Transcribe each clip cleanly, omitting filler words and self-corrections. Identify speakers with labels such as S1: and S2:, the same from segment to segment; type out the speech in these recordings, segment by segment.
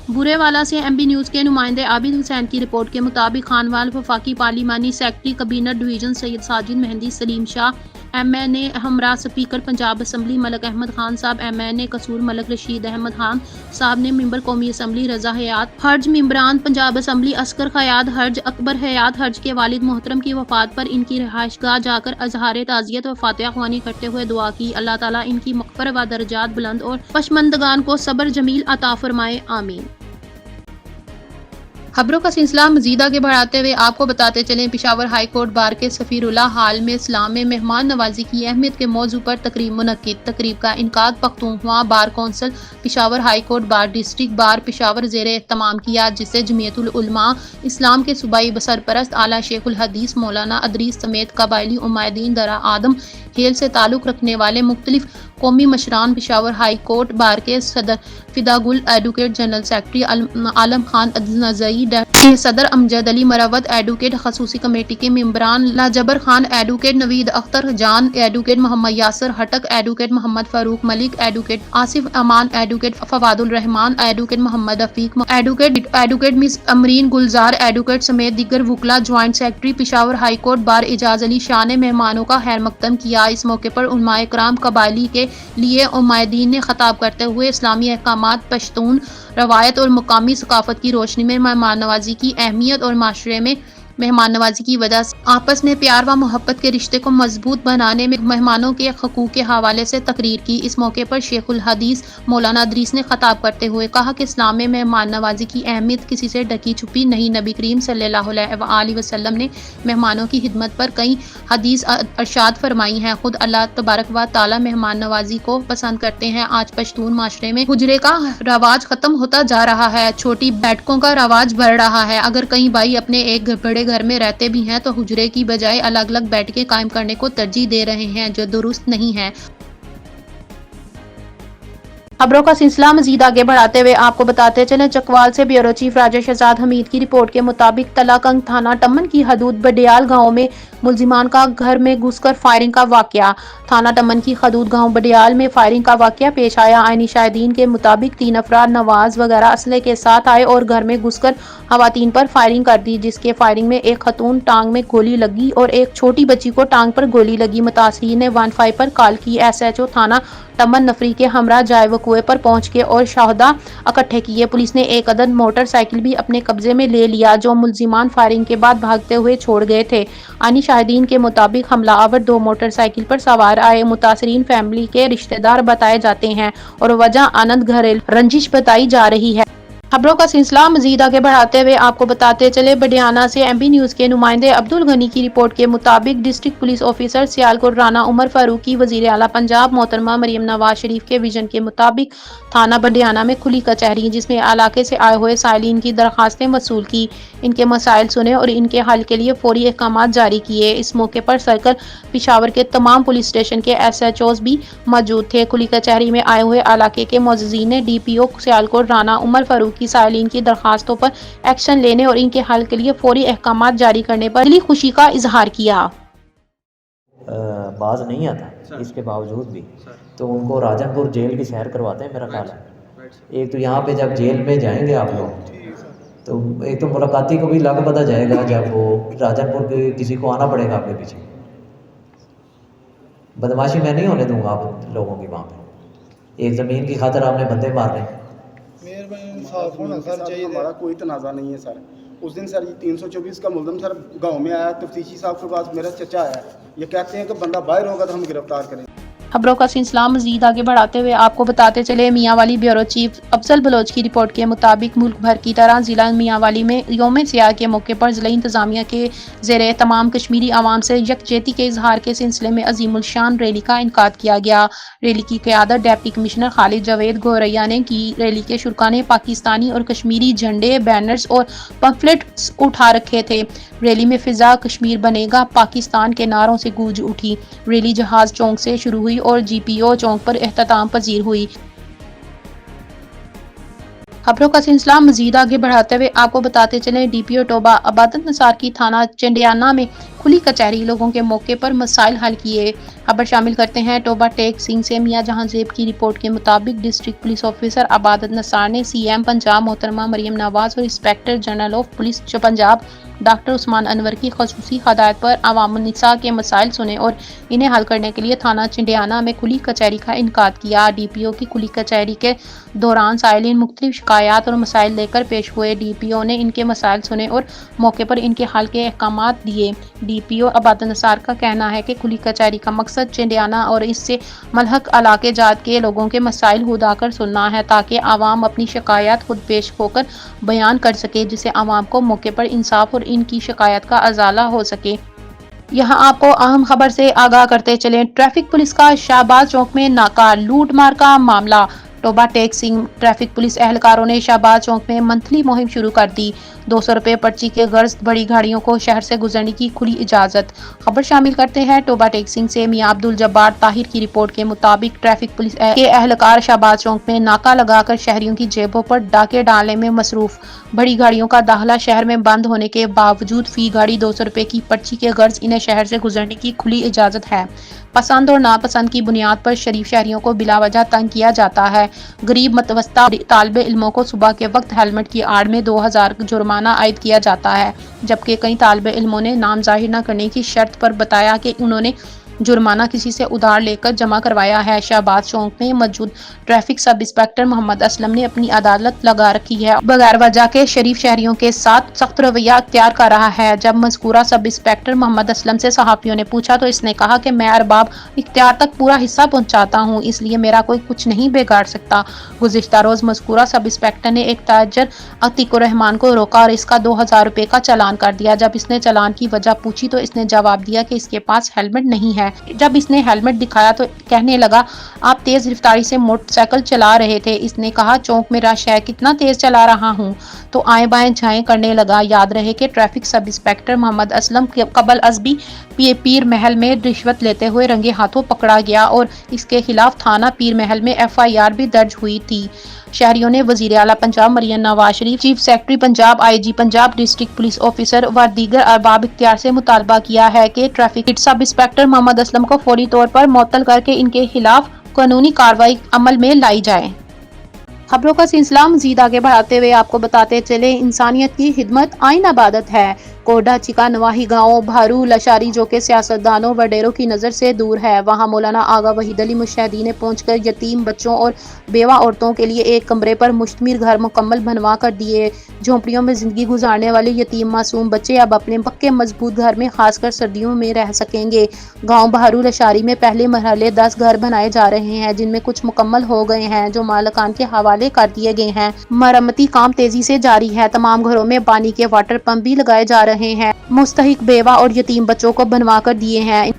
S1: برے والا سے ایم بی نیوز کے نمائندے عابد حسین کی رپورٹ کے مطابق خانوال وفاقی پارلیمانی سیکرٹری کابینہ ڈویژن سید ساجد مہندی سلیم شاہ ایم این اے ہمراہ اسپیکر پنجاب اسمبلی ملک احمد خان صاحب ایم این اے قصور ملک رشید احمد خان صاحب نے ممبر قومی اسمبلی رضا حیات ہرج ممبران پنجاب اسمبلی عسکر خیاط ہرج اکبر حیات ہرج کے والد محترم کی وفات پر ان کی رہائش گاہ جا کر اظہار تعزیت و فاتحہ خوانی کرتے ہوئے دعا کی۔ اللہ تعالیٰ ان کی مغفرت و درجات بلند اور پشماندگان کو صبر جمیل عطا فرمائے، آمین۔ خبروں کا سلسلہ مزید آگے بڑھاتے ہوئے آپ کو بتاتے چلیں، پشاور ہائی کورٹ بار کے سفیر اللہ ہال میں اسلام میں مہمان نوازی کی اہمیت کے موضوع پر تقریب منعقد۔ تقریب کا انعقاد Pakhtunkhwa bar council Peshawar high court بار ڈسٹرکٹ بار پشاور زیر اہتمام کیا، جسے جمعیت العلماء اسلام کے صوبائی سرپرست اعلیٰ شیخ الحدیث مولانا ادریس سمیت قبائلی عمائدین درہ آدم حیل سے تعلق رکھنے والے مختلف قومی مشران، پشاور ہائی کورٹ بار کے صدر Fida Gul advocate, general secretary Alam Khan Nazai, deputy صدر امجد علی مروت ایڈوکیٹ، خصوصی کمیٹی کے ممبران Lajbar Khan advocate, Naveed Akhtar Jan advocate, Muhammad Yasir Khattak advocate, Muhammad Farooq Malik advocate, Asif Aman advocate, Fawad Ur-Rehman advocate, Muhammad Rafiq advocate, Miss Amreen Gulzar advocate سمیت دیگر وکلاء، joint secretary Peshawar high court bar Ijaz Ali Shah نے مہمانوں کا خیر مقدم کیا۔ اس موقع پر علماء کرام، قبائلی کے لیے عمائدین نے خطاب کرتے ہوئے اسلامی احکامات، پشتون روایت اور مقامی ثقافت کی روشنی میں مہمان نوازی کی اہمیت اور معاشرے میں مہمان نوازی کی وجہ سے آپس میں پیار و محبت کے رشتے کو مضبوط بنانے میں مہمانوں کے حقوق کے حوالے سے تقریر کی۔ اس موقع پر شیخ الحدیث مولانا ادریس نے خطاب کرتے ہوئے کہا کہ اسلام میں مہمان نوازی کی اہمیت کسی سے ڈھکی چھپی نہیں۔ نبی کریم صلی اللہ علیہ وآلہ وسلم نے مہمانوں کی خدمت پر کئی حدیث ارشاد فرمائی ہیں۔ خود اللہ تبارک و تعالی مہمان نوازی کو پسند کرتے ہیں۔ آج پشتون معاشرے میں حجرے کا رواج ختم ہوتا جا رہا ہے، چھوٹی بیٹھکوں کا رواج بڑھ رہا ہے۔ اگر کئی بھائی اپنے ایک بڑے گھر میں رہتے بھی ہیں تو حجرے کی بجائے الگ الگ بیٹھکیں قائم کرنے کو ترجیح دے رہے ہیں، جو درست نہیں ہے۔ خبروں کا سلسلہ مزید آگے بڑھاتے ہوئے آپ کو بتاتے چلیں، چکوال سے بیورو چیف راجہ شہزاد حمید کی رپورٹ کے مطابق تلاکنگ تھانہ ٹمن کی حدود بڈیال گاؤں میں ملزمان کا گھر میں گھس کر فائرنگ کا واقعہ۔ تھانہ ٹمن کی حدود گاؤں بڈیال میں فائرنگ کا واقعہ پیش آیا۔ عینی شاہدین کے مطابق 3 افراد نواز وغیرہ اسلحے کے ساتھ آئے اور گھر میں گھس کر خواتین پر فائرنگ کر دی، جس کے فائرنگ میں ایک خاتون ٹانگ میں گولی لگی اور ایک چھوٹی بچی کو ٹانگ پر گولی لگی۔ متاثرین نے 15 پر کال کی۔ ایس ایچ او تھانہ ٹمن نفری کے ہمراہ جائے وقوع پر پہنچ کے اور شہداء اکٹھے کیے۔ پولیس نے ایک عدد موٹر سائیکل بھی اپنے قبضے میں لے لیا، جو ملزمان فائرنگ کے بعد بھاگتے ہوئے چھوڑ گئے تھے۔ عینی شاہدین کے مطابق حملہ آور 2 موٹر سائیکل پر سوار آئے۔ متاثرین فیملی کے رشتہ دار بتائے جاتے ہیں اور وجہ آنند گھریلو رنجش بتائی جا رہی ہے۔ خبروں کا سلسلہ مزید آگے بڑھاتے ہوئے آپ کو بتاتے چلے، بڈیانہ سے ایم بی نیوز کے نمائندے عبد الغنی کی رپورٹ کے مطابق district police officer Sialkot Rana Umar Farooq کی وزیر اعلیٰ پنجاب محترمہ مریم نواز شریف کے ویژن کے مطابق تھانہ بڈیانہ میں کھلی کچہری، جس میں علاقے سے آئے ہوئے سائلین کی درخواستیں وصول کی، ان کے مسائل سنے اور ان کے حل کے لیے فوری احکامات جاری کیے۔ اس موقع پر سرکل پشاور کے تمام پولیس اسٹیشن کے ایس ایچ اوز بھی موجود تھے۔ کھلی کچہری میں آئے ہوئے علاقے کے معززین نے ڈی پی او سیالکوٹ رانا عمر فاروق کی سائلین کی درخواستوں پر ایکشن لینے اور ان کے حل کے لیے فوری احکامات جاری کرنے پر دلی خوشی کا اظہار کیا۔
S2: باز نہیں آتا، اس کے باوجود بھی تو ان کو راجن پور جیل کی سیر کرواتے ہیں میرا خیال ہے۔ ایک تو یہاں پہ جب جیل میں جائیں گے آپ لوگ تو ایک تو ملاقاتی کو بھی لگ پتہ جائے گا، جب وہ راجن پور کے کسی کو آنا پڑے گا آپ کے پیچھے۔ بدماشی میں نہیں ہونے دوں گا آپ لوگوں کی وہاں پہ، ایک زمین کی خاطر آپ نے بندے مار رہے ہیں۔
S3: انصاف ہونا سر چاہیے، ہمارا کوئی تنازع نہیں ہے سر۔ اس دن سر 324 کا ملزم سر گاؤں میں آیا، تفتیشی صاحب کے پاس میرا چچا آیا، یہ کہتے ہیں کہ بندہ باہر ہوگا تو ہم گرفتار کریں۔
S1: خبروں کا سلسلہ مزید آگے بڑھاتے ہوئے آپ کو بتاتے چلے، میاں والی بیورو چیف افضل بلوچ کی رپورٹ کے مطابق ملک بھر کی طرح ضلع میاں والی میں یوم سیاح کے موقع پر ضلع انتظامیہ کے زیر تمام کشمیری عوام سے یکجہتی کے اظہار کے سلسلے میں عظیم الشان ریلی کا انعقاد کیا گیا۔ ریلی کی قیادت ڈپٹی کمشنر خالد جاوید گوریا نے کی۔ ریلی کے شرکاء نے پاکستانی اور کشمیری جھنڈے، بینرز اور پمفلٹس اٹھا رکھے تھے۔ ریلی میں فضا کشمیر بنے گا پاکستان کے نعروں سے گونج اٹھی۔ ریلی جہاز چوک سے شروع ہوئی اور جی پی او چوک پر اختتام پذیر ہوئی۔ خبروں کا سلسلہ مزید آگے بڑھاتے ہوئے آپ کو بتاتے چلیں، ڈی پی او ٹوبہ عبادت نثار کی تھانہ چنڈیانہ میں खुली कचहरी, लोगों के मौके पर मसाइल हल किए। खबर शामिल करते हैं टोबा टेक सिंह से। मियां जहां ज़ेब की रिपोर्ट के मुताबिक डिस्ट्रिक्ट पुलिस ऑफिसर अबादत नसार ने सीएम पंजाब मोहतरमा मरियम नवाज और inspector general of police Punjab doctor Usman Anwar की खसूसी हदायत पर अवामुन्निसा के मसाइल सुने और इन्हें हल करने के लिए थाना चिंडियाना में खुली कचहरी का इनकाद किया। डीपीओ की खुली कचहरी के दौरान साइलिन मुख्तलिफ शिकायत और मसाइल लेकर पेश हुए। डीपीओ ने इनके मसाइल सुने और मौके पर इनके हल के अहकाम दिए। डीपीओ अबादत नसार का कहना है कि खुली कचहरी का मकसद चिंडियाना और इससे मलहक इलाके जात के लोगों के मसाइल खुदाकर सुनना है, ताकि आवाम अपनी शिकायत खुद पेश होकर बयान कर सके, जिससे आवाम को मौके पर इंसाफ और इनकी शिकायत का अजाला हो सके। यहाँ आपको अहम खबर से आगाह करते चलें। ट्रैफिक पुलिस का शाहबाज चौक में नाका, लूट मार का मामला। टोबा टेक सिंह ट्रैफिक पुलिस एहलकारों ने शाहबाज चौक में मंथली मुहिम शुरू कर दी। 200 रुपये पर्ची के गर्ज बड़ी गाड़ियों को शहर से गुजरने की खुली इजाजत। खबर शामिल करते हैं टोबा टेक सिंह से। मियां अब्दुल जब्बार ताहिर की रिपोर्ट के मुताबिक ट्रैफिक पुलिस के एहलकार शाहबाज चौक में नाका लगाकर शहरियों की जेबों पर डाके डालने में मसरूफ। बड़ी गाड़ियों का दाखिला शहर में बंद होने के बावजूद फी गाड़ी 200 रुपये की पर्ची के गर्ज इन्हें शहर से गुजरने की खुली इजाजत है। पसंद और नापसंद की बुनियाद पर शरीफ शहरियों को बिलावजह तंग किया जाता है। गरीब मतवस्ता तालिबे इल्मों को सुबह के वक्त हेलमेट की आड़ में 2000 जुर्माना आयद किया जाता है, जबकि कई तालिबे इल्मों ने नाम जाहिर न करने की शर्त पर बताया कि उन्होंने जुर्माना किसी से उधार लेकर जमा करवाया है। शाहबाज चौक में मौजूद traffic sub inspector Mohammad Aslam ने अपनी अदालत लगा रखी है, बगैर वजह के शरीफ शहरियों के साथ सख्त रवैया अख्तियार कर रहा है। जब मज़कूरा सब इंस्पेक्टर मोहम्मद असलम से सहाफ़ियों ने पूछा तो इसने कहा कि मैं अरबाब इख्तियार तक पूरा हिस्सा पहुंचाता हूं, इसलिए मेरा कोई कुछ नहीं बिगाड़ सकता। गुज़िश्ता रोज मज़कूरा सब इंस्पेक्टर ने एक ताजर अतीकुर रहमान को रोका और इसका 2000 रुपये का चालान कर दिया। जब इसने चालान की वजह पूछी तो इसने जवाब दिया कि इसके पास हेलमेट नहीं है। जब इसने हेलमेट दिखाया तो कहने लगा, आप तेज रफ्तारी से मोटरसाइकिल चला रहे थे। इसने कहा, चौक में रश है, कितना तेज चला रहा हूं। तो आए बाएं झाएं करने लगा। याद रहे कि traffic sub inspector Mohammad Aslam कबल अजबी पीर महल में रिश्वत लेते हुए रंगे हाथों पकड़ा गया और इसके खिलाफ थाना पीर महल में FIR भी दर्ज हुई थी। शहरियों ने वजीर आला Punjab Maryam Nawaz Sharif, chief secretary Punjab, IG Punjab, district police officer व दीगर अरबाब इख्तियार से मुतालबा किया है कि traffic sub inspector Mohammad Aslam को फौरी तौर पर मुअत्तल करके इनके खिलाफ कानूनी कार्रवाई अमल में लाई जाए। खबरों का सिलसिला मजीद आगे बढ़ाते हुए आपको बताते चले, इंसानियत की खिदमत आइन इबादत है। कोडा चिका नवाही गाँव भारू लशारी जो के सियासतदानों व डेरों की नज़र से दूर है, वहाँ मौलाना आगा वहीद अली मुशहदी ने पहुंचकर यतीम बच्चों और बेवा औरतों के लिए एक कमरे पर मुश्तमिल घर मुकम्मल बनवा कर दिए। झोंपड़ियों में जिंदगी गुजारने वाले यतीम मासूम बच्चे अब अपने पक्के मजबूत घर में खासकर सर्दियों में रह सकेंगे। गाँव भारू लशारी में पहले मरहले 10 घर बनाए जा रहे हैं, जिनमें कुछ मुकम्मल हो गए हैं जो मालकान के हवाले कर दिए गए हैं। मरम्मती काम तेजी से जारी है। तमाम घरों में पानी के वाटर पंप भी लगाए जा रहे हैं। मुस्तहिक बेवा और यतीम बच्चों को बनवा कर दिए हैं।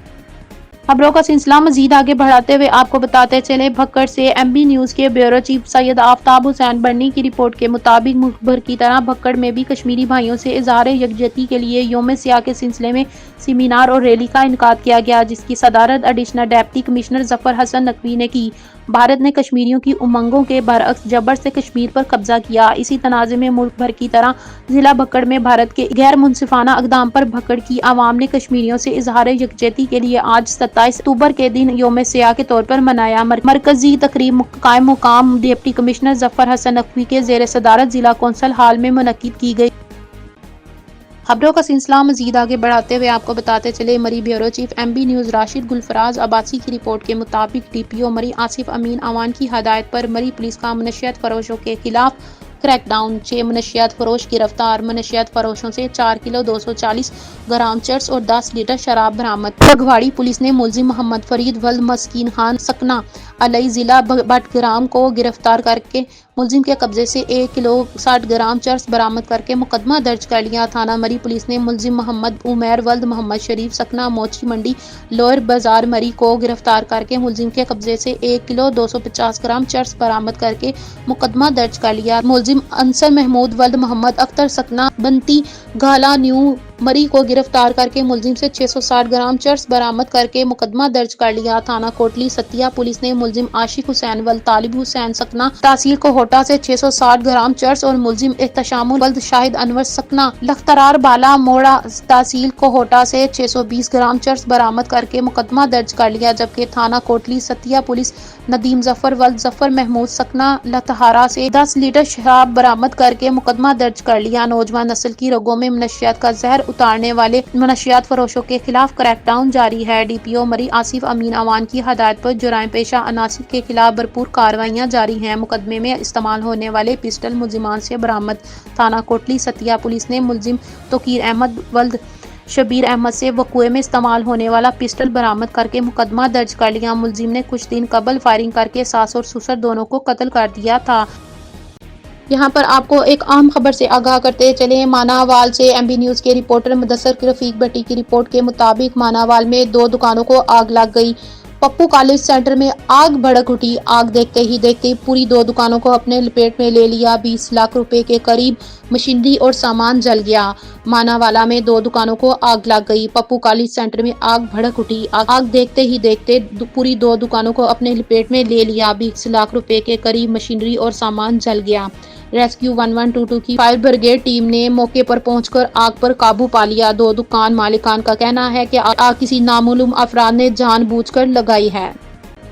S1: खबरों का सिलसिला मजीद आगे बढ़ाते हुए आपको बताते चले, भक्कड़ से MB न्यूज़ के ब्यूरो चीफ सैयद आफ्ताब हुसैन बर्नी की रिपोर्ट के मुताबिक मुल्क भर की तरह भक्कड़ में भी कश्मीरी भाइयों से इज़हार यकजहती के लिए यौम सियाह के सिलसिले में सेमिनार और रैली का इनकाद किया गया, जिसकी सदारत additional deputy commissioner Zafar Hasan Naqvi ने की। भारत ने कश्मीरियों की उमंगों के बरअक्स जबर से कश्मीर पर कब्जा किया। इसी तनाज़े में मुल्क भर की तरह जिला भक्कड़ में भारत के गैर मुनसिफाना इक़दाम पर भक्कड़ की आवाम ने कश्मीरियों से इज़हार यकजहती के लिए आज 27 अक्टूबर के दिन यौम सियाह के तौर पर मनाया। मरकजी तकरीब कायम मुकाम डिप्टी कमिश्नर जफर हसन नकवी के ज़ेर सदारत जिला कौंसल हाल में मुनक्किद की गई। खबरों का सिलसिला मजीद आगे बढ़ाते हुए आपको बताते चले, मरी bureau chief MB news Rashid Gulfaraz Abbasi की रिपोर्ट के मुताबिक DPO मरी आसिफ अमीन अवान की हदायत पर मरी पुलिस का मनशियात फरोशों के खिलाफ क्रैकडाउन। 6 मनशियात फरोश गिरफ्तार। मनशियात फरोशों से 4 किलो 240 ग्राम चर्स और 10 लीटर शराब बरामद। बघवाड़ी पुलिस ने मुलजिम मोहम्मद फरीद वल्द मस्कीन खान सकना अलई जिला बटग्राम को गिरफ्तार करके मुलजिम के कब्जे से 1 किलो 60 ग्राम चर्स बरामद करके मुकदमा दर्ज कर लिया। थाना मरी पुलिस ने मुलजिम मोहम्मद उमैर वल्द मोहम्मद शरीफ सकना मोची मंडी लोअर बाजार मरी को गिरफ्तार करके मुलजिम के कब्जे से 1 किलो 250 ग्राम चर्स बरामद करके मुकदमा दर्ज कर लिया। मुलजिम अंसर महमूद वल्द मोहम्मद अख्तर सकना बंती गाला न्यू मरी को गिरफ्तार करके मुलजिम से 660 ग्राम चर्स बरामद करके मुकदमा दर्ज कर लिया। थाना कोटली सतिया पुलिस ने मुलजिम आशिक हुसैन वल्द तालिब हुसैन सकना तहसील कोहोटा से 660 ग्राम चर्स और मुलजिम एहतशामुल वल्द शाहिद अनवर सकना लखतरार बाला मोड़ा तहसील कोहोटा से 620 ग्राम चर्स बरामद करके मुकदमा दर्ज कर लिया। जबकि थाना कोटली सतिया पुलिस नदीम जफर वल्द जफर महमूद सकना लतहारा से 10 लीटर शराब बरामद करके मुकदमा दर्ज कर लिया। नौजवान नस्ल की रगों में मनशियात का जहर उतारने वाले मनशियात फरोशों के खिलाफ क्रैकडाउन जारी है। डीपीओ मरी आसिफ अमीन अवान की हदायत पर जुराइम पेशा अनासिर के खिलाफ भरपूर कार्रवाइयां जारी हैं। मुकदमे में इस्तेमाल होने वाले पिस्टल मुलजिमान से बरामद। थाना कोटली सतिया पुलिस ने मुलजिम तोकीर अहमद वल्द शबीर अहमद से वक़ूए में इस्तेमाल होने वाला पिस्टल बरामद करके मुकदमा दर्ज कर लिया। मुलजिम ने कुछ दिन कबल फायरिंग करके सास और ससुर दोनों को कत्ल कर दिया था। यहाँ पर आपको एक अहम खबर से आगाह करते चले। मानावाल से एमबी न्यूज़ के रिपोर्टर मुदस्सर रफीक भट्टी की रिपोर्ट के मुताबिक मानावाल में 2 दुकानों को आग लग गई। पप्पू कॉलेज सेंटर में आग भड़क उठी। आग देखते ही पूरी 2 दुकानों को अपने लपेट में ले लिया। 20 लाख रुपए के करीब मशीनरी और सामान जल गया। मानावाला में 2 दुकानों को आग लग गई। पप्पू कॉलेज सेंटर में आग भड़क उठी। आग देखते ही पूरी 2 दुकानों को अपने लपेट में ले लिया। 20 लाख रुपए के करीब मशीनरी और सामान जल गया। रेस्क्यू 1122 की फायर ब्रिगेड टीम ने मौके पर पहुंचकर आग पर काबू पा लिया। 2 दुकान मालिकान का कहना है कि आग किसी नामालूम अफराद ने जानबूझकर लगाई है।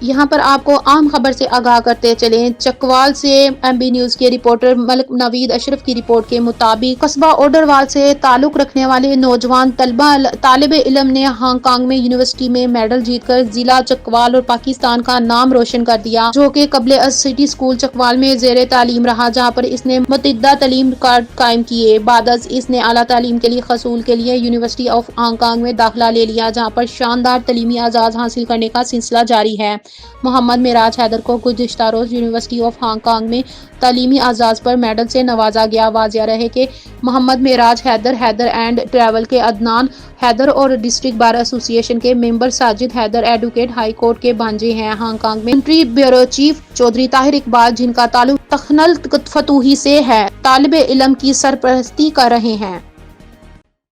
S1: यहाँ पर आपको आम खबर से आगाह करते चले। चकवाल से एमबी न्यूज़ के रिपोर्टर मलिक नवीद अशरफ की रिपोर्ट के मुताबिक कस्बा ओडरवाल से ताल्लुक रखने वाले नौजवान तालिब इल्म ने हांगकांग में यूनिवर्सिटी में मेडल जीतकर जिला चकवाल और पाकिस्तान का नाम रोशन कर दिया, जो कि कबले सिटी स्कूल चकवाल में ज़ेरे तालीम रहा, जहाँ पर इसने मुतअद्दिदा तालीम कार्ड कायम किए। बादस इसने आला तालीम के लिए हसूल के लिए यूनिवर्सिटी ऑफ हांगकांग में दाखिला ले लिया, जहाँ पर शानदार तालीमी आजाद हासिल करने का सिलसिला जारी है। मोहम्मद मेराज हैदर को गुज़िश्ता रोज यूनिवर्सिटी ऑफ हांगकांग में तालीमी आजाद पर मेडल से नवाजा गया। वाज़िया रहे कि मोहम्मद मेराज हैदर एंड ट्रैवल के अदनान हैदर और डिस्ट्रिक्ट बार एसोसिएशन के member Sajid Haider advocate high court के भांजे हैं। हांगकांग में entry bureau chief Chaudhry Tahir Iqbal, जिनका ताल्लुक तखनल फतूही से है, तालिब इल्म की सरपरस्ती कर रहे हैं।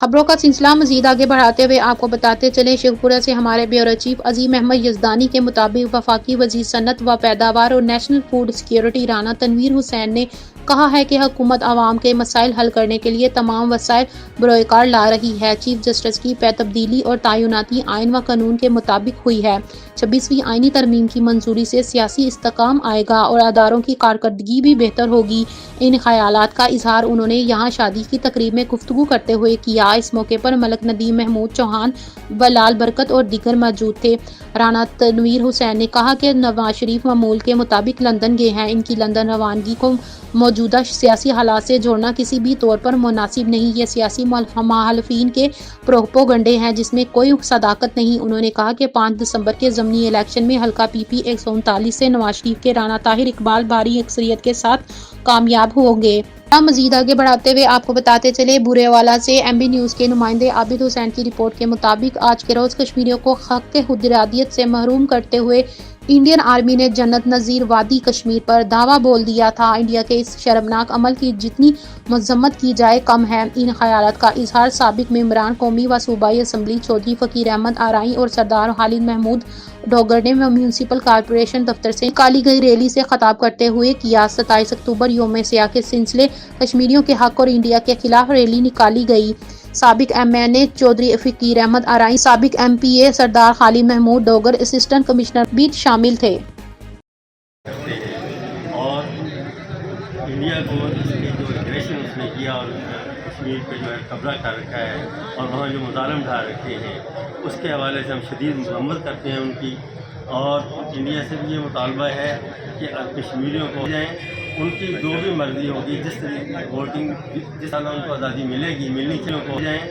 S1: खबरों का सिलसिला मजीद आगे बढ़ाते हुए आपको बताते चले। शेखपुरा से हमारे ब्यूरो चीफ अजीम अहमद यजदानी के मुताबिक वफाकी वजीर सनत व पैदावार और national food security Rana Tanveer Hussain ने कहा है कि हुकूमत आवाम के मसाइल हल करने के लिए तमाम वसाइल बरोकार ला रही है। चीफ जस्टिस की तब्दीली और तयनाती आइन व कानून के मुताबिक हुई है। 26वीं आइनी तरमीम की मंजूरी से सियासी इस्तेकाम आएगा और अदारों की कारकर्दगी भी बेहतर होगी। इन ख्यालात का इजहार उन्होंने यहाँ शादी की तकरीब में गुफ्तगू करते हुए किया। इस मौके पर मलक नदीम महमूद चौहान व लाल बरकत और दीगर मौजूद थे। राना तनवीर हुसैन ने कहा कि नवाज शरीफ मामूल के मुताबिक लंदन गए हैं। इनकी लंदन रवानगी को मौजूदा सियासी हालात से जोड़ना किसी भी तौर पर मुनासिब नहीं। ये सियासी मुखालिफिन के प्रोपोगंडे हैं जिसमें कोई सदाकत नहीं। उन्होंने कहा कि 5 दिसंबर के ज़मनी इलेक्शन में हल्का PP 139 से नवाज शरीफ के राना ताहिर इकबाल भारी अक्सरियत के साथ कामयाब होंगे। मजीद आगे बढ़ाते हुए आपको बताते चले। बुरेवाला से एमबी न्यूज़ के नुमाइंदे आबिद हुसैन की रिपोर्ट के मुताबिक आज के रोज़ कश्मीरियों को हक़ खुदइरादियत से महरूम करते हुए इंडियन आर्मी ने जन्नत नज़ीर वादी कश्मीर पर दावा बोल दिया था। इंडिया के इस शर्मनाक अमल की जितनी मजम्मत की जाए कम है। इन ख्यालात का इजहार साबिक मेंबरान कौमी व सूबाई असम्बली चौधरी फ़कीर अहमद आराई और सरदार खालिद महमूद डोगर ने म्यूनसिपल कॉरपोरेशन दफ्तर से निकाली गई रैली से खिताब करते हुए किया। 27 अक्टूबर यौम सियाह के सिलसिले कश्मीरियों के हक और इंडिया के खिलाफ रैली निकाली गई। साबिक MNA चौधरी फ़कीर अहमद आराई, साबिक MPA सरदार खालिद महमूद डोगर, असिस्टेंट कमिश्नर भी शामिल थे।
S4: और इंडिया को इसकी जो एग्रेशन उसने किया और कश्मीर पे जो है कब्जा कर रखा है और वहाँ जो मुजालिम ढा रखे हैं, उसके हवाले से हम शदीद मजम्मत करते हैं उनकी। और इंडिया से भी ये मुतालबा है कि कश्मीरियों को जाएँ, उनकी जो भी मर्ज़ी होगी, जिस तरीके की वोटिंग जिस तरह उनको आज़ादी मिलेगी, मिलनी चाहिए, उनको जाएँ।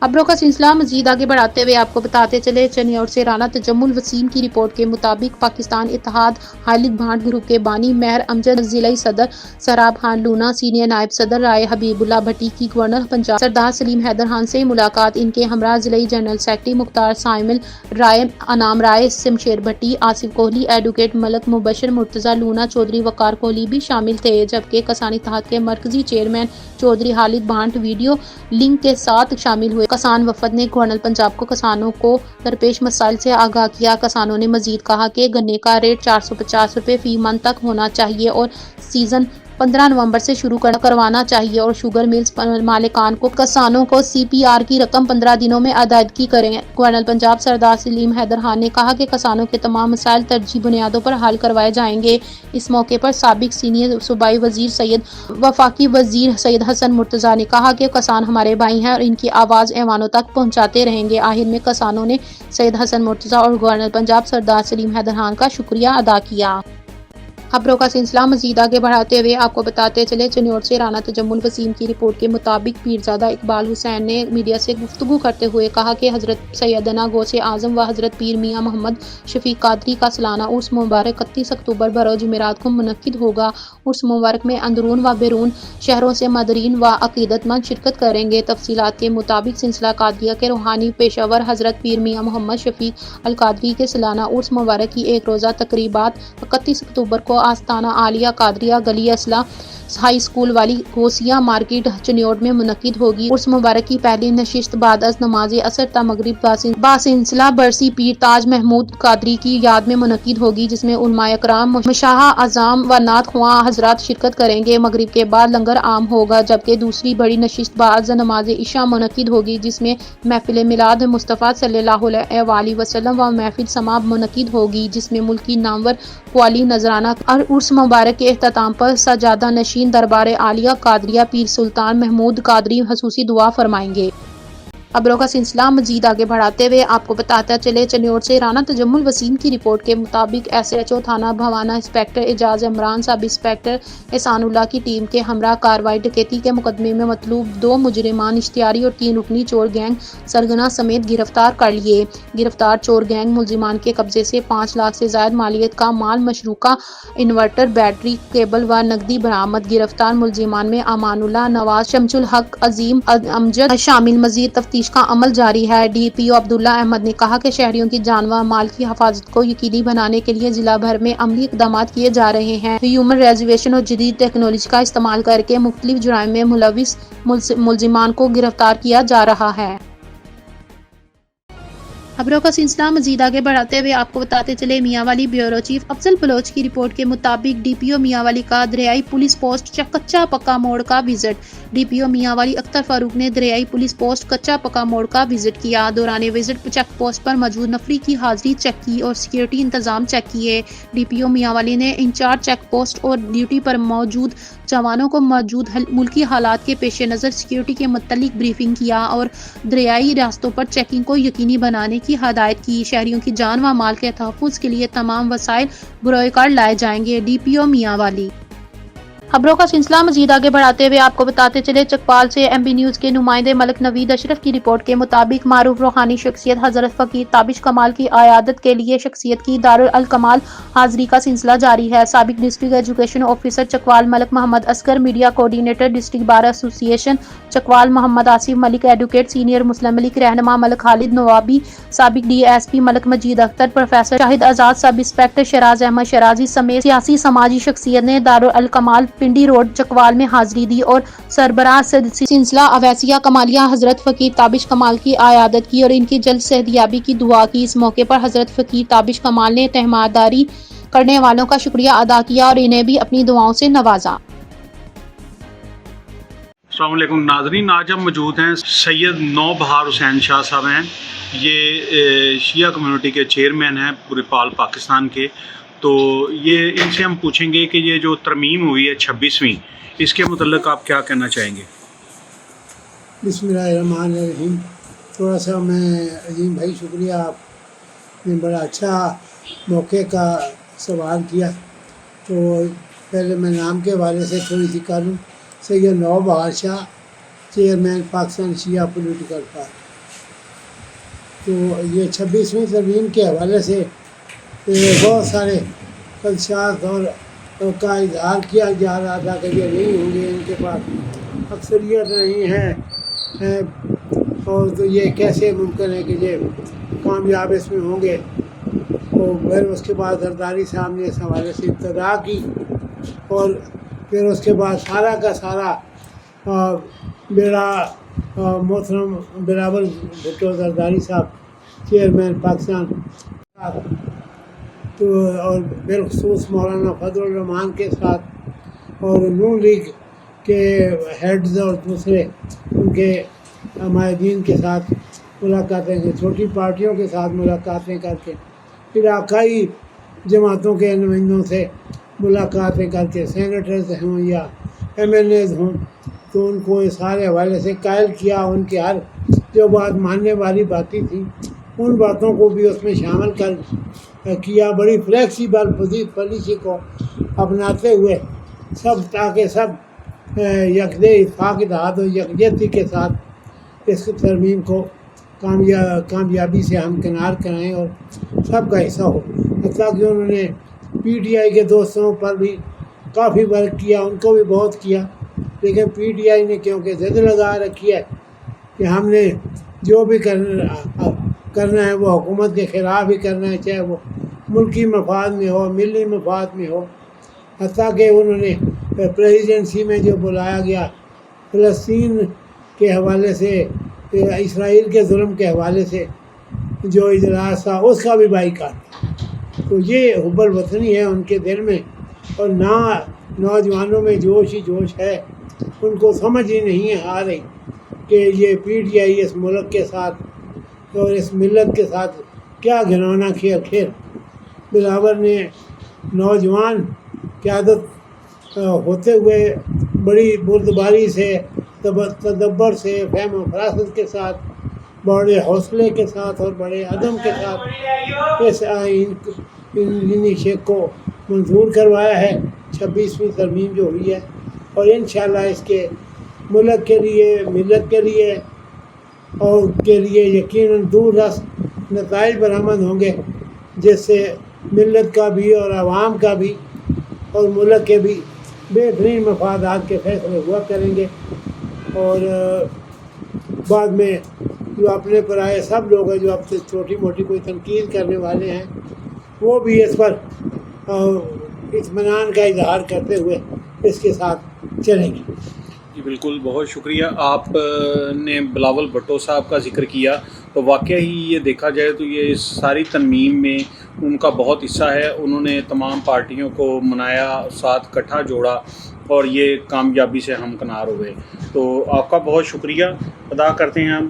S1: खबरों का सिलसिला मजीद आगे बढ़ाते हुए आपको बताते चले चनियोर से राना तजम्मुल वसीम की रिपोर्ट के मुताबिक पाकिस्तान इत्तेहाद हालिद भांट ग्रुप के बानी महर अमजद, जिला सदर सराब खान लूना, सीनियर नायब सदर राय हबीबुल्ला भट्टी की गवर्नर पंजाब सरदार सलीम हैदर खान से मुलाकात। इनके हमरा जिला जनरल सेक्रेटरी मुख्तार साइमिल राय, अनाम राय, शमशेर भट्टी, आसिफ कोहली, एडवोकेट मलक मुबशर, मुर्तजा लूना, चौधरी वकार कोहली भी शामिल थे। जबकि कसान इत्तेहाद के मरकजी चेयरमैन चौधरी हालिद भांट वीडियो लिंक के साथ शामिल हुए। किसान वफद ने गवर्नर पंजाब को किसानों को दरपेश मसाइल से आगाह किया। किसानों ने मजीद कहा कि गन्ने का रेट 450 रुपये फी मन तक होना चाहिए और सीजन 15 नवंबर से शुरू करवाना चाहिए और शुगर मिल्स मालिकान को किसानों को CPR की रकम 15 दिनों में अदायगी करें। गवर्नर पंजाब सरदार सलीम हैदर खान ने कहा कि किसानों के तमाम मसाइल तरजीह बुनियादों पर हल करवाए जाएंगे। इस मौके पर साबिक सीनियर सूबाई वजीर सैयद वफाकी वजीर सैयद हसन मुर्तजा ने कहा कि किसान हमारे भाई हैं और इनकी आवाज़ ऐवानों तक पहुँचाते रहेंगे। आखिर में किसानों ने सैयद हसन मुर्तजा और गवर्नर पंजाब सरदार सलीम हैदर खान का शुक्रिया अदा किया। खबरों का सिलसिला मजीद आगे बढ़ाते हुए आपको बताते चले चनियोर से राना तजम्मुल वसीम की रिपोर्ट के मुताबिक पीरजादा इकबाल हुसैन ने मीडिया से गुफ्तगू करते हुए कहा कि हज़रत सैयदना गौसे आज़म व हज़रत पीर मियाँ मोहम्मद शफीक कादरी का सालाना उर्स मुबारक 31 अक्टूबर बरोज़ जुमेरात को मुनक्किद होगा। उर्स मुबारक में अंदरून व बैरून शहरों से मदरीन व अकीदतमंद शिरकत करेंगे। तफसीलात के मुताबिक सिलसिला कादरिया के रूहानी पेशावर हज़रत पीर मियाँ मोहम्मद शफीक अल कादरी के सालाना उर्स मुबारक की एक रोज़ा तकरीबात 31 अक्टूबर को आस्ताना आलिया कादरिया गली असला हाई स्कूल वाली गोसिया मार्केट चनियोड़ में मुनक्किद होगी। उर्स मुबारक की पहली नशिस्त बाद अज नमाज असर ता मगरिब बासिलसिला बरसी पीर ताज महमूद कादरी की याद में मुनक्किद होगी, जिसमें उलमाए कराम, मशाह आज़ाम व नात ख्वां हजरात शिरकत करेंगे। मगरिब के बाद लंगर आम होगा, जबकि दूसरी बड़ी नशिस्त बाद नमाज इशा मुनक्किद होगी, जिसमें महफिल मिलाद मुस्तफ़ा सल्लल्लाहु अलैहि वसल्लम व महफिल समाब मुनक्किद होगी, जिसमें मुल्क की नामवर क्वाली नजराना और उर्स मुबारक के अख्ताम पर सजादा नशीन दरबार आलिया कादरिया पीर सुल्तान महमूद कादरी खसूसी दुआ फरमाएंगे। खबरों का सिलसिला मजीद आगे बढ़ाते हुए आपको बताता चले चनियोड़ से राना तजम्मुल वसीम की रिपोर्ट के मुताबिक SHO थाना Bawana inspector Ejaz Imran, sub inspector Ehsanullah की टीम के हमरा कार्रवाई डकैती के मुकदमे में मतलूब 2 मुजरिमान इश्तियारी और 3 रुकनी चोर गैंग सरगना समेत गिरफ्तार कर लिए। गिरफ्तार चोर गैंग मुलजिमान के कब्जे से 5 लाख से ज्यादा मालियत का माल, मशरूका इन्वर्टर, बैटरी, केबल व नकदी बरामद। गिरफ्तार मुलजिमान में अमानुल्लाह, नवाज, शमसुल हक, अजीम, अमजद शामिल। मजीद तफ्तीश का अमल जारी है। DPO अब्दुल्ला अहमद ने कहा कि शहरियों की जान व माल की हिफाजत को यकीनी बनाने के लिए जिला भर में अमली इकदाम किए जा रहे हैं। ह्यूमन रिजर्वेशन और जदीद टेक्नोलॉजी का इस्तेमाल करके मुख्तलिफ जुराइम में मुलविस मुलजिमान को गिरफ्तार किया जा रहा है। खबरों का सिलसिला मजीद आगे बढ़ाते हुए आपको बताते चले मियांवाली ब्यूरो चीफ अफजल बलोच की रिपोर्ट के मुताबिक DPO मियांवाली का दरियाई पुलिस पोस्ट कच्चा पक्का मोड़ का विजिट। DPO मियांवाली अख्तर फारूक ने दरियाई पुलिस पोस्ट कच्चा पक्का मोड़ का विजिट किया। दौरान विजिट चेक पोस्ट पर मौजूद नफरी की हाजिरी चेक की और सिक्योरिटी इंतजाम चेक किए। DPO मियांवाली ने इंचार्ज चेक पोस्ट और ड्यूटी पर मौजूद जवानों को मौजूद मुल्की हालात के पेश नज़र सिक्योरिटी के मुतल्लिक ब्रीफिंग किया और दरियाई रास्तों पर चेकिंग को यकीनी बनाने की हदायत की। शहरियों की जान व माल के तहफ़्फ़ुज़ के लिए तमाम वसाइल बुरोकार लाए जाएंगे। DPO मियांवाली। खबरों का सिलसिला मजीद आगे बढ़ाते हुए आपको बताते चले चकपाल से MB न्यूज़ के नुमाइंदे मलिक नवीद अशरफ की रिपोर्ट के मुताबिक मारूफ रूहानी शख्सियत हजरत फ़कीर ताबिश कमाल की आयादत के लिए शख्सियत की दारुल अल कमाल हाजिरी का सिलसिला जारी है। साबिक district education officer Chakwal Malik Mohammad Asghar, media coordinator district bar association Chakwal Mohammad Asif Malik, advocate senior मुस्लिम मलिक रहनुमा मलिक खालिद नवाबी, साबिक DSP Malik Majeed Akhtar, professor Shahid Azad, sub inspector Sharaj Ahmad शराजी समेत सियासी समाजी शख्सियत ने दारुल अल कमाल पिंडी रोड चकवाल में हाजिरी दी और सरबराह सिलसिला अवैसिया कमालिया हजरत फ़कीर ताबिश कमाल की आयादत की और इनकी जल्द सेहतयाबी की दुआ की। इस मौके पर हजरत फ़कीर ताबिश कमाल ने तहमादारी करने वालों का शुक्रिया अदा किया और इन्हें भी अपनी दुआओं से नवाजा।
S5: अस्सलाम वालेकुम नाज़रीन, आज हम मौजूद हैं सैयद नौबहार हुसैन शाह साहब हैं। ये शिया कम्युनिटी के चेयरमैन हैं पूरे पाकिस्तान के। तो ये इनसे हम पूछेंगे कि ये जो तरमीम हुई है 26वीं, इसके मुतल्लिक़ आप क्या कहना चाहेंगे?
S6: बिस्मिल्लाहिर्रहमानिर्रहीम। थोड़ा सा मैं अजीम भाई शुक्रिया, आपने बड़ा अच्छा मौके का सवाल किया। तो पहले मैं नाम के हवाले से थोड़ी सी करूँ। सैयद नौबहार शाह, चेयरमैन पाकिस्तान शिया पॉलिटिकल पार्टी। تو یہ 26ویں ترمیم کے حوالے سے بہت سارے خدشات اور کا اظہار کیا جا رہا تھا کہ یہ نہیں ہوں گے، ان کے پاس اکثریت نہیں ہے اور تو یہ کیسے ممکن ہے کہ یہ کامیاب اس میں ہوں گے۔ تو پھر اس کے بعد زرداری صاحب نے اس حوالے سے ابتدا کی اور پھر اس کے بعد سارا کا سارا میرا محترم بلاول بھٹو زرداری صاحب چیئرمین پاکستان تو اور بالخصوص مولانا فضل الرحمان کے ساتھ اور نون لیگ کے ہیڈز اور دوسرے ان کے مائدین کے ساتھ ملاقاتیں کی، چھوٹی پارٹیوں کے ساتھ ملاقاتیں کر کے، علاقائی جماعتوں کے نمائندوں سے ملاقاتیں کر کے، سینیٹرز ہوں یا ایم ایل ایز ہوں، تو ان کو اس سارے حوالے سے قائل کیا۔ ان کی ہر جو بات ماننے والی باتیں تھیں ان باتوں کو بھی اس میں شامل کر کیا، بڑی فلیکسیبل پالیسی کو اپناتے ہوئے سب تاکہ سب یکدے اتفاق اتحاد و یکجہتی کے ساتھ اس ترمیم کو کامیابی سے ہمکنار کرائیں اور سب کا حصہ ہو۔ حتیٰ کہ انہوں نے پی ٹی آئی کے دوستوں پر بھی کافی ورک کیا، ان کو بھی بہت کیا، لیکن پی ٹی آئی نے کیونکہ ضد لگا رکھی ہے کہ ہم نے جو بھی کرنا ہے وہ حکومت کے خلاف ہی کرنا ہے، چاہے وہ ملکی مفاد میں ہو، ملی مفاد میں ہو۔ حتیٰ کہ انہوں نے پریزیڈنسی میں جو بلایا گیا فلسطین کے حوالے سے، اسرائیل کے ظلم کے حوالے سے جو اجلاس تھا اس کا بھی بائیکاٹ۔ تو یہ حب الوطنی ہے ان کے دل میں، اور نہ نوجوانوں میں جوش ہی جوش ہے، ان کو سمجھ ہی نہیں آ رہی کہ یہ پی ٹی آئی اس ملک کے ساتھ اور اس ملت کے ساتھ کیا گھنونا کھیل۔ بلاول نے نوجوان قیادت ہوتے ہوئے بڑی بردباری سے، تدبر سے، فہم و فراست کے ساتھ، بڑے حوصلے کے ساتھ اور بڑے عدم کے ساتھ اس آئینی شیخ کو منظور کروایا ہے، 26ویں ترمیم جو ہوئی ہے، اور انشاءاللہ اس کے ملک کے لیے، ملت کے لیے اور کے لیے یقیناً دور رس نتائج برآمد ہوں گے، جس سے ملت کا بھی اور عوام کا بھی اور ملک کے بھی بہترین مفادات کے فیصلے ہوا کریں گے۔ اور بعد میں جو اپنے پرائے سب لوگ ہیں جو اب سے چھوٹی موٹی کوئی تنقید کرنے والے ہیں، وہ بھی اس پر اطمینان کا اظہار کرتے ہوئے اس کے ساتھ چلیں گے۔
S5: جی بالکل، بہت شکریہ۔ آپ نے بلاول بھٹو صاحب کا ذکر کیا، تو واقعی یہ دیکھا جائے تو یہ اس ساری ترمیم میں ان کا بہت حصہ ہے۔ انہوں نے تمام پارٹیوں کو منایا، ساتھ اکٹھا جوڑا اور یہ کامیابی سے ہمکنار ہوئے۔ تو آپ کا بہت شکریہ ادا کرتے ہیں ہم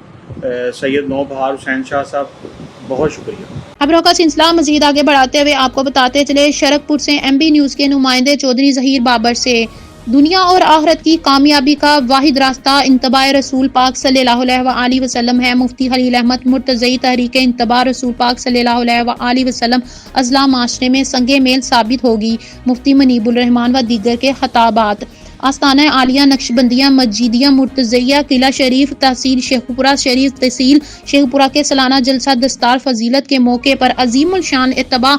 S5: سید نوبہار حسین شاہ صاحب، بہت شکریہ۔
S1: خبروں کا سلسلہ مزید آگے بڑھاتے ہوئے آپ کو بتاتے چلے، شرک پور سے ایم بی نیوز کے نمائندے چودھری ظہیر بابر سے دنیا اور آخرت کی کامیابی کا واحد راستہ اتباع رسول پاک صلی اللہ علیہ وآلہ وسلم ہے۔ مفتی خلیل احمد مرتضی تحریک اتباع رسول پاک صلی اللہ علیہ وآلہ وسلم اضلاع معاشرے میں سنگ میل ثابت ہوگی۔ مفتی منیب الرحمان و دیگر کے خطابات۔ آستانہ عالیہ نقشبندیہ مسجدیہ مرتضیہ قلعہ شریف تحصیل شیخ پورہ شریف تحصیل شیخ پورہ کے سالانہ جلسہ دستار فضیلت کے موقع پر عظیم الشان اتباع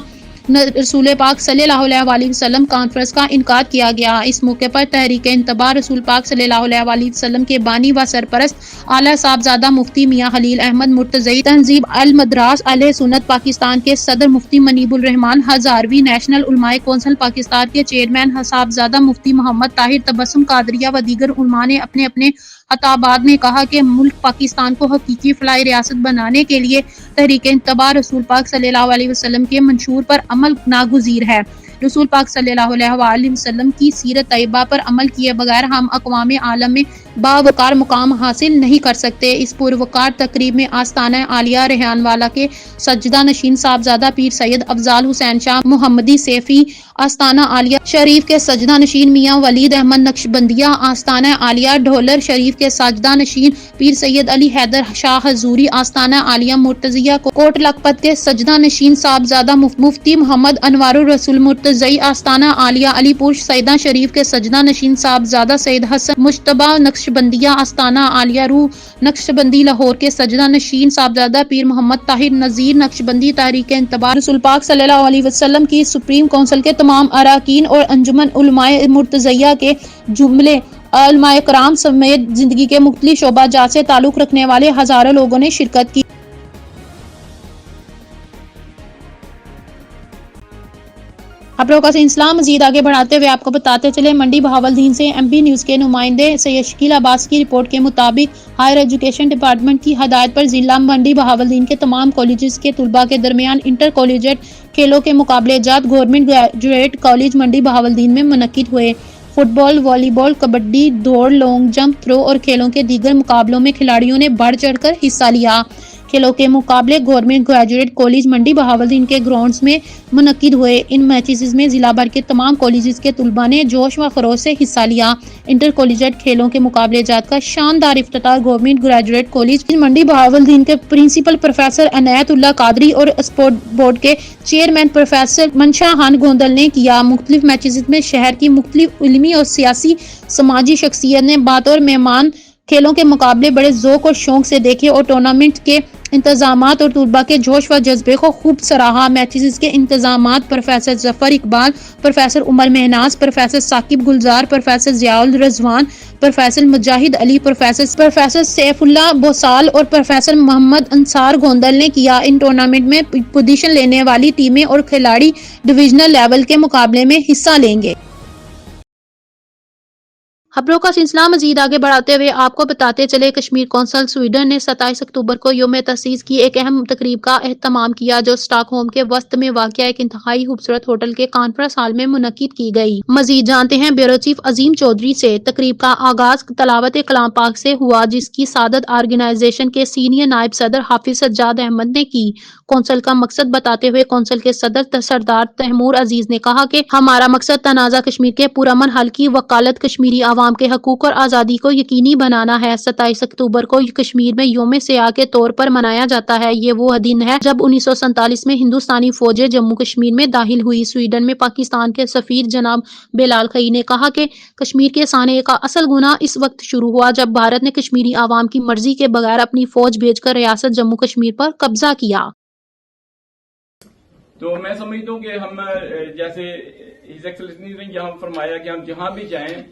S1: رسول پاک صلی اللہ علیہ وآلہ وسلم کانفرنس کا انعقاد کیا گیا۔ اس موقع پر تحریک اتباع رسول پاک صلی اللہ علیہ وآلہ وسلم کے بانی و سرپرست اعلیٰ صاحبزادہ مفتی میاں خلیل احمد مرتضی تنظیم المدراس اہل سنت پاکستان کے صدر مفتی منیب الرحمان ہزاروی، نیشنل علماء کونسل پاکستان کے چیئرمین صاحبزادہ مفتی محمد طاہر تبسم قادریہ و دیگر علماء نے اپنے اپنے خطابات میں کہا کہ ملک پاکستان کو حقیقی فلاحی ریاست بنانے کے لیے تحریک اتباع رسول پاک صلی اللہ علیہ وسلم کے منشور پر عمل ناگزیر ہے۔ رسول پاک صلی اللہ علیہ وآلہ وسلم کی سیرت طیبہ پر عمل کیے بغیر ہم اقوام عالم میں باوقار مقام حاصل نہیں کر سکتے۔ اس پروقار تقریب میں آستانہ عالیہ ریحان والا کے سجدہ نشین صاحبزادہ پیر سید افضال حسین شاہ محمدی سیفی، آستانہ عالیہ شریف کے سجدہ نشین میاں ولید احمد نقشبندیہ، آستانہ عالیہ ڈھولر شریف کے سجدہ نشین پیر سید علی حیدر شاہ حضوری، آستانہ عالیہ مرتضیہ کوٹ لکھپت کے سجدہ نشین صاحبزادہ مفتی محمد انوار الرسول مرتضی، آستانہ عالیہ علی پور سیدہ شریف کے سجدہ نشین صاحبزادہ سید حسن مجتبی नक्शबंदिया आस्ताना आलिया रूह नक्शबंदी लाहौर के सजदा नशीन साहबजादा पीर मोहम्मद ताहिर नज़ीर नक्शबंदी तहरीक इंतबाह रसूल पाक सल्लल्लाहु अलैहि वसल्लम की सुप्रीम काउंसिल के तमाम अरकान और अंजुमन उलमाए मुर्तज़िया के जुमले उलमाए कराम समेत जिंदगी के मुख्तलिफ शोबाजात से ताल्लुक़ रखने वाले हज़ारों लोगों ने शिरकत की। खबरों का सिलसिला मजीद आगे बढ़ाते हुए आपको बताते चले, मंडी बहावलदीन से एमपी न्यूज़ के नुमाइंदे सैयद शकील अब्बास की रिपोर्ट के मुताबिक हायर एजुकेशन डिपार्टमेंट की हदायत पर जिला मंडी बहावलदीन के तमाम कॉलेजेस के तलबा के दरमियान इंटर कॉलेजिएट खेलों के मुकाबले जात गवर्नमेंट ग्रेजुएट कॉलेज मंडी बहावलदीन में मुनक्किद हुए। फुटबॉल, वॉलीबॉल, कबड्डी, दौड़, लॉन्ग जंप, थ्रो और खेलों के दीगर मुकाबलों में खिलाड़ियों ने बढ़ चढ़कर हिस्सा लिया। खेलों के मुकाबले गवर्नमेंट ग्रेजुएट कॉलेज मंडी बहावलदीन के ग्राउंड्स में मुनक्किद हुए। इन मैचेस में जिला भर के तमाम कॉलेजेस के तलबा ने जोश व खरोश से हिस्सा लिया। इंटर कॉलेजिएट खेलों के मुकाबले जात का शानदार इफ्तिताह गवर्नमेंट ग्रेजुएट कॉलेज मंडी बहावलदीन के प्रिंसिपल प्रोफेसर अनायतुल्लाह कादरी और स्पोर्ट बोर्ड के चेयरमैन प्रोफेसर मनशा खान गोंदल ने किया। मुख्तलिफ मैचेस में शहर की मुख्तलिफ इल्मी और सियासी समाजी शख्सियत ने बतौर मेहमान खेलों के मुकाबले बड़े ज़ौक़ और शौक से देखे और टूर्नामेंट के इंतजामात और तलबा के जोश व जज्बे को खूब सराहा। मैचेस के इंतजामात professor Zafar Iqbal, professor Umar Mahnaz, professor Saqib Gulzar, professor Ziaul Rizwan, professor Mujahid Ali, professor Saifullah Bosal और प्रोफेसर मोहम्मद अंसार गोंदल ने किया। इन टूर्नामेंट में पोजीशन लेने वाली टीमें और खिलाड़ी डिविजनल लेवल के मुकाबले में हिस्सा लेंगे। खबरों का सिलसिला मजीद आगे बढ़ाते हुए आपको बताते चले, कश्मीर कौंसल स्वीडन ने 27 अक्टूबर को यौम तसीस की एक अहम तकरीब का एहतमाम किया जो स्टॉकहोम के वस्त में वाक़िया एक इंतहाई खूबसूरत होटल के कॉन्फ्रेंस हॉल में मुनक्किद की गई। मजीद जानते हैं ब्यूरो चीफ अजीम चौधरी से। तकरीब का आगाज तलावत कलाम पाक से हुआ जिसकी सादत ऑर्गेनाइजेशन के सीनियर नायब सदर हाफिज सज्जाद अहमद ने की। कौंसल का मकसद बताते हुए कौंसल के सदर सरदार तैमूर अजीज ने कहा कि हमारा मकसद तनाज़ा कश्मीर के पुरअमन हल की वकालत कश्मीरी आवाम के हकूक और आज़ादी को यकीनी बनाना है। 27 अक्टूबर को कश्मीर में यौम सियाह के तौर पर मनाया जाता है। ये वो दिन है जब 1947 में हिंदुस्तानी फौजें जम्मू कश्मीर में दाखिल हुई। स्वीडन में पाकिस्तान के सफीर जनाब बेलाल खई ने कहा कि कश्मीर के साने का असल गुनाह इस वक्त शुरू हुआ जब भारत ने कश्मीरी आवाम की मर्जी के बगैर अपनी फौज भेजकर रियासत जम्मू कश्मीर पर कब्जा किया।
S7: तो मैं समझता हूँ कि हम जैसे हिज एक्सेलेंसी ने यहाँ फरमाया कि हम जहाँ भी जाएं,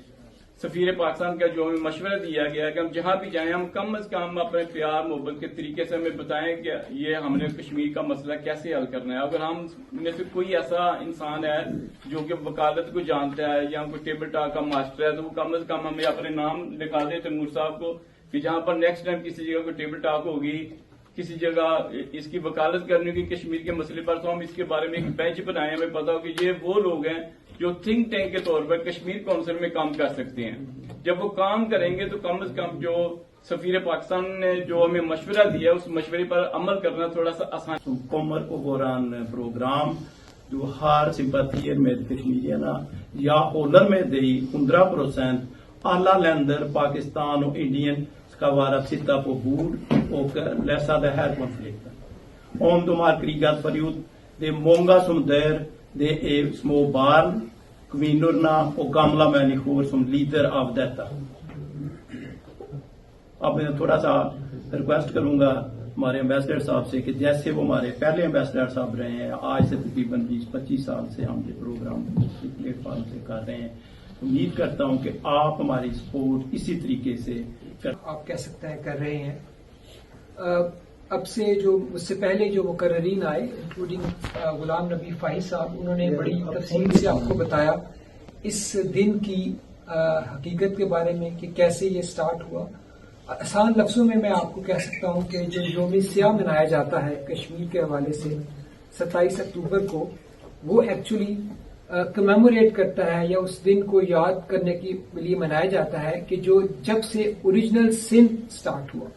S7: सफीर पाकिस्तान का जो हमें मशवरा दिया गया है कि हम जहाँ भी जाएं हम कम अज कम अपने प्यार मोहब्बत के तरीके से हमें बताएं कि ये हमने कश्मीर का मसला कैसे हल करना है। अगर हम में से कोई ऐसा इंसान है जो कि वकालत को जानता है या कोई टेबल टॉक का मास्टर है तो वो कम अज कम हमें अपने नाम लिखा दे तैमूर साहब को कि जहाँ पर नेक्स्ट टाइम किसी जगह कोई टेबल टॉक होगी, किसी जगह इसकी वकालत करने की कश्मीर के मसले पर, तो हम इसके बारे में एक बेंच बनाए, हमें पता हो कि ये वो लोग हैं जो थिंक टैंक के तौर पर कश्मीर काउंसिल में काम कर सकते हैं। जब वो काम करेंगे तो कम से कम जो सफीर पाकिस्तान ने जो हमें मशवरा दिया उस मशवरे पर अमल करना थोड़ा सा आसान।
S8: कोमर को गोरान प्रोग्राम जो हर सिंपथियर में कश्मीरियाना या होलर में दई 100% alla länder Pakistan och Indien ska vara sitta på bord och lösa den här konflikten. Om de har krigat förut, det är många som dör, det är små barn, kvinnorna och gamla människor som lider av detta. अब मैं थोड़ा सा request करूंगा हमारे ambassador साहब से कि जैसे वो हमारे पहले एम्बेसडर साहब रहे हैं, आज से तकरीबन 20-25 साल से हम ये प्रोग्राम प्लेटफॉर्म से कर रहे हैं, उम्मीद करता हूं कि आप हमारी सपोर्ट इसी तरीके से
S9: आप कह सकते हैं कर रहे हैं। अब से जो उससे पहले जो मुकर्ररीन आए इंक्लूडिंग गुलाम नबी फाहिद साहब, उन्होंने बड़ी तफसील से आपको बताया इस दिन की हकीकत के बारे में कि कैसे ये स्टार्ट हुआ। आसान लफ्जों में मैं आपको कह सकता हूं कि जो यौम सियाह मनाया जाता है कश्मीर के हवाले से 27 अक्टूबर को, वो एक्चुअली कमेमोरेट करता है या उस दिन को याद करने के लिए मनाया जाता है कि जो जब से ओरिजिनल सिंध स्टार्ट हुआ।